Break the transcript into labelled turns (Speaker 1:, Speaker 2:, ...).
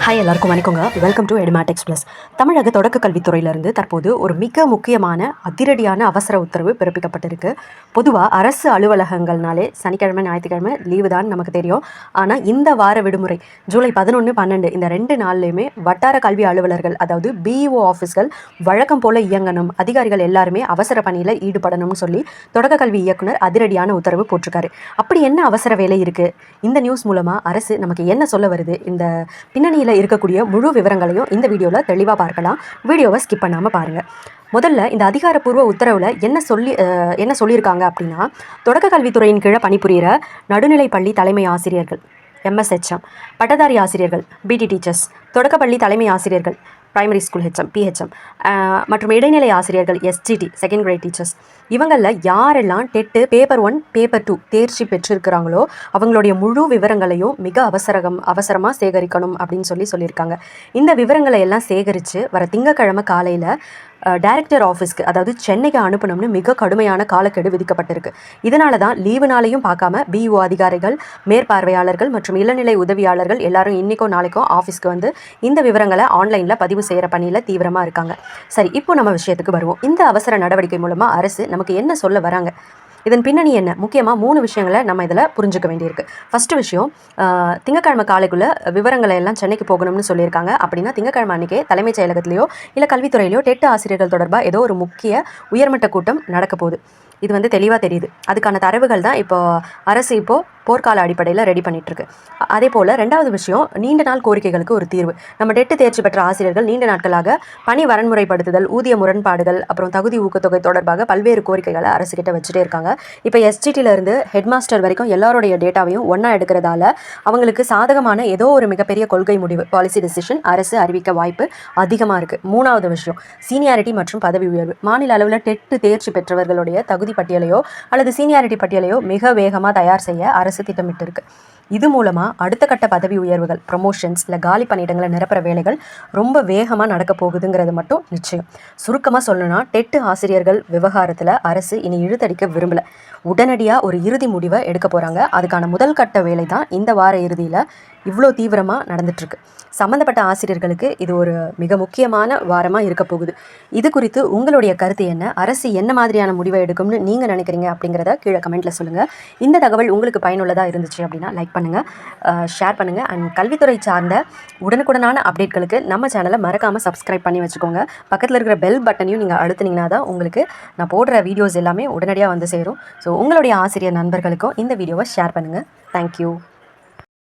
Speaker 1: Hi எல்லாருக்கும் வணக்கங்க. Welcome to Edumate Express. தமிழக தொடக்க கல்வித்துறையிலிருந்து தற்போது ஒரு மிக முக்கியமான அதிரடியான அவசர உத்தரவு பிறப்பிக்கப்பட்டிருக்கு. பொதுவாக அரசு அலுவலகங்கள்னாலே சனிக்கிழமை ஞாயிற்றுக்கிழமை லீவு தான் நமக்கு தெரியும். ஆனால் இந்த வார விடுமுறை ஜூலை 11, 12 இந்த 2 நாள்லையுமே வட்டார கல்வி அலுவலர்கள், அதாவது பிஇஓ ஆஃபீஸ்கள் வழக்கம் போல் இயங்கணும், அதிகாரிகள் எல்லாருமே அவசர பணியில் ஈடுபடணும்னு சொல்லி தொடக்க கல்வி இயக்குனர் அதிரடியான உத்தரவு போட்டிருக்காரு. அப்படி என்ன அவசர வேலை இருக்குது? இந்த நியூஸ் மூலமாக அரசு நமக்கு என்ன சொல்ல வருது? இந்த பின்னணியில் இருக்கக்கூடிய முழு விவரங்களையும் இந்த வீடியோவில் தெளிவாக பார்க்கலாம். வீடியோவை ஸ்கிப் பண்ணாமல் பாருங்கள். முதல்ல இந்த அதிகாரப்பூர்வ உத்தரவில் என்ன சொல்லியிருக்காங்க அப்படின்னா, தொடக்க கல்வித்துறையின் கீழே பணிபுரிகிற நடுநிலைப்பள்ளி தலைமை ஆசிரியர்கள், எம்எஸ்ஹெச்எம், பட்டதாரி ஆசிரியர்கள், பிடி டீச்சர்ஸ், தொடக்கப்பள்ளி தலைமை ஆசிரியர்கள், பிரைமரி ஸ்கூல் ஹெச்எம், பிஹெச்எம் மற்றும் இடைநிலை ஆசிரியர்கள், எஸ்ஜிடி, செகண்ட் கிரேட் டீச்சர்ஸ், இவங்களில் யாரெல்லாம் டெட்டு பேப்பர் 1 பேப்பர் 2 தேர்ச்சி பெற்றிருக்கிறாங்களோ அவங்களுடைய முழு விவரங்களையும் மிக அவசரமாக சேகரிக்கணும் அப்படின்னு சொல்லியிருக்காங்க. இந்த விவரங்களை எல்லாம் சேகரித்து வர திங்கக்கிழமை காலையில் டைரக்டர் ஆஃபீஸ்க்கு, அதாவது சென்னைக்கு அனுப்பணும்னு மிக கடுமையான காலக்கெடு விதிக்கப்பட்டிருக்கு. இதனால தான் லீவு நாளையும் பார்க்காம பிஇஓ அதிகாரிகள், மேற்பார்வையாளர்கள் மற்றும் இளநிலை உதவியாளர்கள் எல்லாரும் இன்றைக்கும் நாளைக்கும் ஆஃபீஸ்க்கு வந்து இந்த விவரங்களை ஆன்லைனில் பதிவு செய்கிற பணியில் தீவிரமாக இருக்காங்க. சரி, இப்போ நம்ம விஷயத்துக்கு வருவோம். இந்த அவசர நடவடிக்கை மூலமாக அரசு நமக்கு என்ன சொல்ல வராங்க? இதன் பின்னணி என்ன? முக்கியமாக 3 விஷயங்களை நம்ம இதில் புரிஞ்சுக்க வேண்டியிருக்கு. ஃபஸ்ட்டு விஷயம், திங்கக்கிழமை காலைக்குள்ளே விவரங்களை எல்லாம் சென்னைக்கு போகணும்னு சொல்லியிருக்காங்க. அப்படின்னா திங்கக்கிழமை அன்றைக்கே தலைமைச் செயலகத்திலையோ இல்லை கல்வித்துறையிலையோ டெட் ஆசிரியர்கள் தொடர்பாக ஏதோ ஒரு முக்கிய உயர்மட்ட கூட்டம் நடக்க போகுது. இது வந்து தெளிவாக தெரியுது. அதுக்கான தரவுகள் தான் அரசு போர்க்கால அடிப்படையில் ரெடி பண்ணிகிட்ருக்கு. அதே போல் 2வது விஷயம், நீண்ட நாள் கோரிக்கைகளுக்கு ஒரு தீர்வு. நம்ம டெட்டு தேர்ச்சி பெற்ற ஆசிரியர்கள் நீண்ட நாட்களாக பணி வரன்முறைப்படுத்துதல், ஊதிய முரண்பாடுகள், அப்புறம் தகுதி ஊக்கத்தொகை தொடர்பாக பல்வேறு கோரிக்கைகளை அரசுக்கிட்ட வச்சுட்டே இருக்காங்க. இப்போ எஸ்ஜிடியிலேருந்து ஹெட் மாஸ்டர் வரைக்கும் எல்லாருடைய டேட்டாவையும் ஒன்றா எடுக்கிறதால அவங்களுக்கு சாதகமான ஏதோ ஒரு மிகப்பெரிய கொள்கை முடிவு, பாலிசி டெசிஷன் அரசு அறிவிக்க வாய்ப்பு அதிகமாக இருக்குது. 3வது விஷயம், சீனியாரிட்டி மற்றும் பதவி உயர்வு. மாநில அளவில் டெட்டு தேர்ச்சி பெற்றவர்களுடைய தகுதி பட்டியலையோ அல்லது சீனியாரிட்டி பட்டியலையோ மிக வேகமாக தயார் செய்ய அரசு திட்டமிட்டு இருக்கு. இது மூலமாக அடுத்த கட்ட பதவி உயர்வுகள், ப்ரொமோஷன்ஸ் இல்லை காலி பணியிடங்களை நிரப்புற வேலைகள் ரொம்ப வேகமாக நடக்க போகுதுங்கிறது மட்டும் நிச்சயம். சுருக்கமாக சொல்லணும்னா, டெட்டு ஆசிரியர்கள் விவகாரத்தில் அரசு இனி இழுத்தடிக்க விரும்பலை. உடனடியாக ஒரு இறுதி முடிவை எடுக்க போகிறாங்க. அதுக்கான முதல் கட்ட வேலை தான் இந்த வார இறுதியில் இவ்வளோ தீவிரமாக நடந்துட்டுருக்கு. சம்மந்தப்பட்ட ஆசிரியர்களுக்கு இது ஒரு மிக முக்கியமான வாரமாக இருக்க போகுது. இது குறித்து உங்களுடைய கருத்து என்ன? அரசு என்ன மாதிரியான முடிவை எடுக்கும்னு நீங்கள் நினைக்கிறீங்க அப்படிங்கிறத கீழே கமெண்ட்டில் சொல்லுங்கள். இந்த தகவல் உங்களுக்கு பயனுள்ளதாக இருந்துச்சு அப்படின்னா லைக் பண்ணுங்கள், ஷேர் பண்ணுங்கள். அண்ட் கல்வித்துறை சார்ந்த உடனுக்குடனான அப்டேட்களுக்கு நம்ம சேனலை மறக்காமல் சப்ஸ்கிரைப் பண்ணி வச்சுக்கோங்க. பக்கத்தில் இருக்கிற பெல் பட்டனையும் நீங்கள் அழுத்தினீங்கன்னா தான் உங்களுக்கு நான் போடுற வீடியோஸ் எல்லாமே உடனடியாக வந்து சேரும். ஸோ உங்களுடைய ஆசிரியர் நண்பர்களுக்கும் இந்த வீடியோவை ஷேர் பண்ணுங்கள். தேங்க்யூ.